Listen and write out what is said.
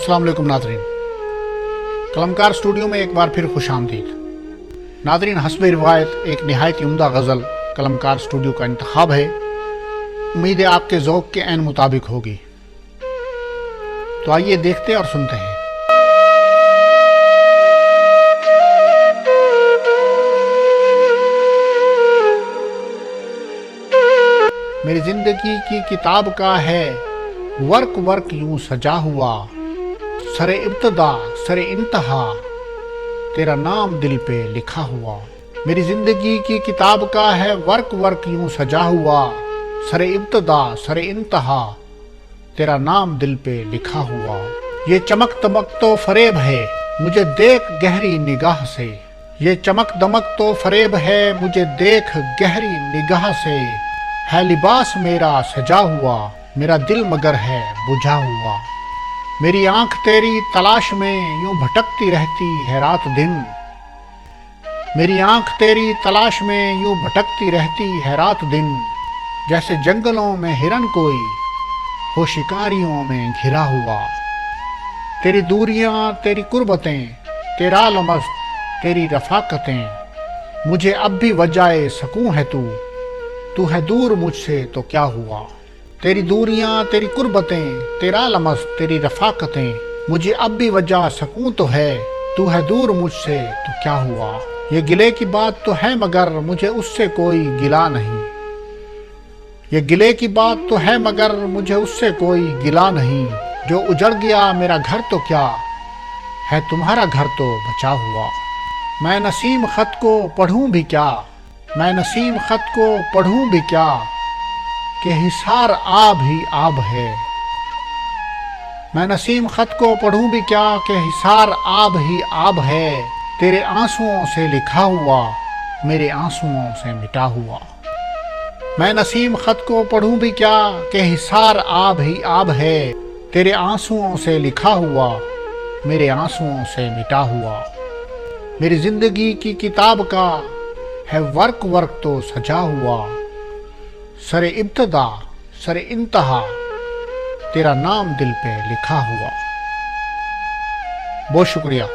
अस्सलाम वालेकुम नाज़रीन, कलमकार स्टूडियो में एक बार फिर खुशामदीद। नाज़रीन, हस्बे रिवायत एक नहायत उम्दा गज़ल कलमकार स्टूडियो का इंतखाब है। उम्मीद है आपके ज़ौक़ के ऐन मुताबिक होगी। तो आइए देखते और सुनते हैं। मेरी जिंदगी की किताब का है वर्क वर्क यूं सजा हुआ, सरे इब्तदा सरे इंतहा तेरा नाम दिल पे लिखा हुआ। मेरी जिंदगी की किताब का है वर्क वर्क यूं सजा हुआ, सरे इब्तदा सरे इंतहा तेरा नाम दिल पे लिखा हुआ। ये चमक दमक तो फरेब है मुझे देख गहरी निगाह से, ये चमक दमक तो फरेब है मुझे देख गहरी निगाह से। है लिबास मेरा सजा हुआ, मेरा दिल मगर है बुझा हुआ। मेरी आंख तेरी तलाश में यूं भटकती रहती है रात दिन, मेरी आंख तेरी तलाश में यूं भटकती रहती है रात दिन। जैसे जंगलों में हिरन कोई हो शिकारियों में घिरा हुआ। तेरी दूरियां तेरी कुर्बतें तेरा लमस तेरी रफाकतें, मुझे अब भी वजाए सकूं है तू है दूर मुझसे तो क्या हुआ। तेरी दूरियां तेरी कुर्बतें तेरा लमस तेरी रफाकतें, मुझे अब भी वजह सकूं तो है तू है दूर मुझसे तो क्या हुआ। ये गिले की बात तो है मगर मुझे उससे कोई गिला नहीं, ये गिले की बात तो है मगर मुझे उससे कोई गिला नहीं। जो उजड़ गया मेरा घर तो क्या है तुम्हारा घर तो बचा हुआ। मैं नसीम खत को पढ़ूं भी क्या, मैं नसीम खत को पढ़ूं भी क्या कि हिसार आब ही आब है। मैं नसीम खत को पढ़ूं भी क्या कि हिसार आब ही आब है। तेरे आंसुओं से लिखा हुआ मेरे आंसुओं से मिटा हुआ। मैं नसीम खत को पढ़ूं भी क्या कि हिसार आब ही आब है। तेरे आंसुओं से लिखा हुआ मेरे आंसुओं से मिटा हुआ। मेरी जिंदगी की किताब का है वर्क वर्क तो सजा हुआ, सरे इब्तदा सरे इंतहा तेरा नाम दिल पे लिखा हुआ। बहुत शुक्रिया।